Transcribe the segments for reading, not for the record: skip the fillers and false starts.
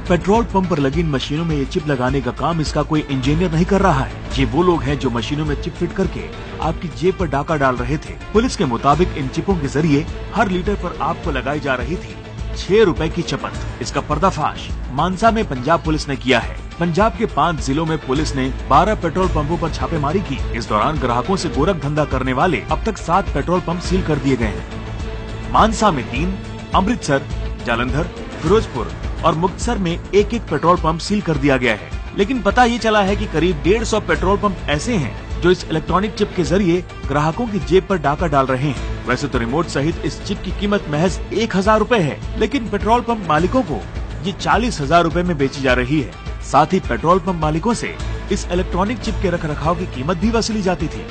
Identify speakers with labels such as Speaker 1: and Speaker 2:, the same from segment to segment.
Speaker 1: Petrol pump पर लगी इन मशीनों में ये चिप लगाने का काम इसका कोई इंजीनियर नहीं कर रहा है। ये वो लोग हैं जो मशीनों में चिप फिट करके आपकी जेब पर डाका डाल रहे थे। पुलिस के मुताबिक इन चिपों के जरिए हर लीटर पर आपको लगाई जा रही थी 6 रुपए की चपत। इसका पर्दाफाश मानसा में पंजाब पुलिस ने किया है। पंजाब के 5 जिलों में पुलिस ने 12 पेट्रोल पंपों पर छापेमारी की। इस दौरान ग्राहकों से गोरख धंधा करने वाले अब तक 7 पेट्रोल पंप सील कर दिए गए हैं। मानसा में 3, अमृतसर, जालंधर, फिरोजपुर और मुक्तसर में एक पेट्रोल पंप सील कर दिया गया है। लेकिन पता ये चला है कि करीब 150 पेट्रोल पंप ऐसे हैं जो इस इलेक्ट्रॉनिक चिप के जरिए ग्राहकों की जेब पर डाका डाल रहे हैं। वैसे तो रिमोट सहित इस चिप की कीमत महज 1000 रुपए है, लेकिन पेट्रोल पंप मालिकों को ये 40,000 रुपए में बेची जा रही है। साथ ही पेट्रोल पंप मालिकों से इस इलेक्ट्रॉनिक चिप के रखरखाव की कीमत भी वसूली जाती थी।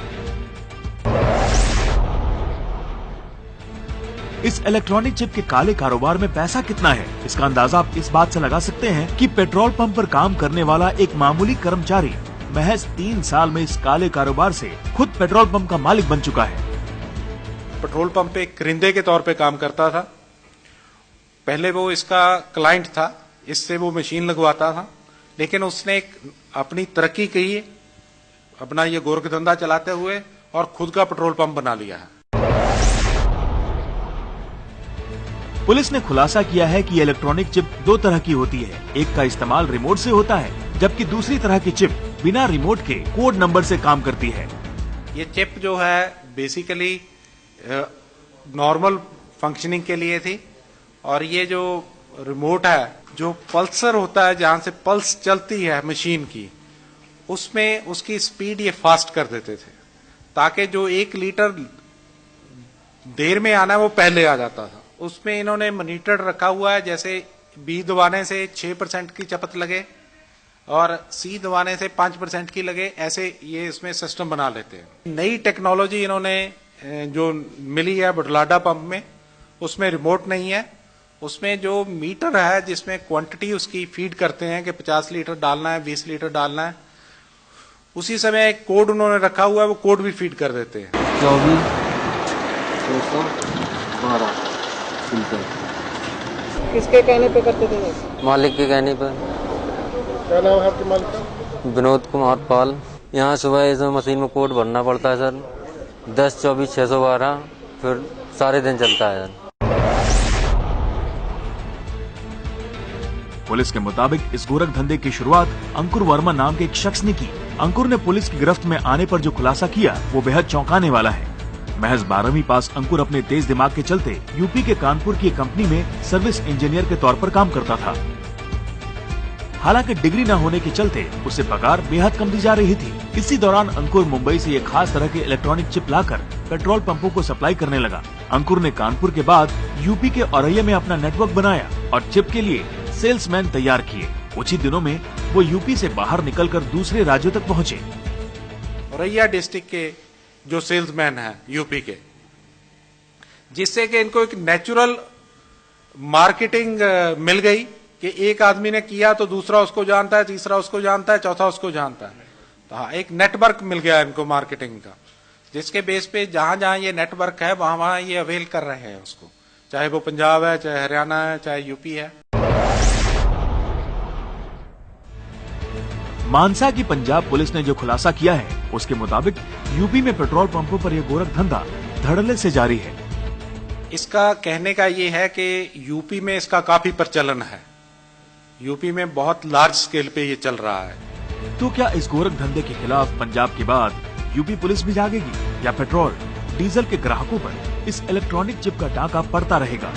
Speaker 1: इस इलेक्ट्रॉनिक चिप के काले कारोबार में पैसा कितना है, इसका अंदाजा आप इस बात से लगा सकते हैं कि पेट्रोल पंप पर काम करने वाला एक मामूली कर्मचारी महज 3 साल में इस काले कारोबार से खुद पेट्रोल पंप का मालिक बन चुका है।
Speaker 2: पेट्रोल पंप पे करिंदे के तौर पे काम करता था। पहले वो इसका क्लाइंट था, इससे वो मशीन लगवाता था, लेकिन उसने एक अपनी तरक्की की, अपना ये गोरख धंधा चलाते हुए और खुद का पेट्रोल पंप बना लिया है।
Speaker 1: पुलिस ने खुलासा किया है कि इलेक्ट्रॉनिक चिप 2 तरह की होती है। एक का इस्तेमाल रिमोट से होता है, जबकि दूसरी तरह की चिप बिना रिमोट के कोड नंबर से काम करती है।
Speaker 2: ये चिप जो है बेसिकली नॉर्मल फंक्शनिंग के लिए थी, और ये जो रिमोट है, जो पल्सर होता है जहां से पल्स चलती है मशीन की, उसमें उसकी स्पीड ये फास्ट कर देते थे, ताकि जो 1 लीटर देर में आना है वो पहले आ जाता था। उसमें इन्होंने मॉनिटर रखा हुआ है, जैसे बी दबाने से 6% की चपत लगे और सी दबाने से 5% की लगे, ऐसे ये इसमें सिस्टम बना लेते हैं। नई टेक्नोलॉजी इन्होंने जो मिली है बुढलाडा पंप में, उसमें रिमोट नहीं है, उसमें जो मीटर है जिसमें क्वांटिटी उसकी फीड करते हैं कि 50 लीटर डालना है, 20 लीटर डालना है, उसी समय एक कोड उन्होंने रखा हुआ है, वो कोड भी फीड कर देते हैं।
Speaker 3: 24 612
Speaker 4: किसके कहने पे करते थे?
Speaker 3: मालिक के कहने पर।
Speaker 4: क्या नाम है आपके मालिक का?
Speaker 3: विनोद कुमार पाल। यहाँ सुबह इस मशीन में कोड भरना पड़ता है सर, 10 24 612, फिर सारे दिन चलता है सर।
Speaker 1: पुलिस के मुताबिक इस गोरख धंधे की शुरुआत अंकुर वर्मा नाम के एक शख्स ने की। अंकुर ने पुलिस की गिरफ्त में आने पर जो खुलासा किया वो बेहद चौंकाने वाला है। महज 12वीं पास अंकुर अपने तेज दिमाग के चलते यूपी के कानपुर की एक कंपनी में सर्विस इंजीनियर के तौर पर काम करता था। हालांकि डिग्री न होने के चलते उसे पगार बेहद कम दी जा रही थी। इसी दौरान अंकुर मुंबई से एक खास तरह के इलेक्ट्रॉनिक चिप लाकर पेट्रोल पंपों को सप्लाई करने लगा। अंकुर ने कानपुर के बाद यूपी के औरैया में अपना नेटवर्क बनाया और चिप के लिए सेल्समैन तैयार किए। कुछ ही दिनों में वो यूपी से बाहर निकलकर दूसरे राज्यों तक पहुँचे।
Speaker 2: औरैया डिस्ट्रिक्ट के जो सेल्समैन है यूपी के, जिससे कि इनको एक नेचुरल मार्केटिंग मिल गई कि एक आदमी ने किया तो दूसरा उसको जानता है, तीसरा उसको जानता है, चौथा उसको जानता है। तो हाँ, एक नेटवर्क मिल गया इनको मार्केटिंग का, जिसके बेस पे जहां जहां ये नेटवर्क है वहां वहां ये अवेल कर रहे हैं उसको, चाहे वो पंजाब है, चाहे हरियाणा है, चाहे यूपी है।
Speaker 1: मानसा की पंजाब पुलिस ने जो खुलासा किया है उसके मुताबिक यूपी में पेट्रोल पंपों पर यह गोरख धंधा धड़ल्ले से जारी है।
Speaker 2: इसका कहने का ये है कि यूपी में इसका काफी प्रचलन है, यूपी में बहुत लार्ज स्केल पे ये चल रहा है।
Speaker 1: तो क्या इस गोरख धंधे के खिलाफ पंजाब के बाद यूपी पुलिस भी जागेगी या पेट्रोल डीजल के ग्राहकों पर इस इलेक्ट्रॉनिक चिप का टाका पड़ता रहेगा?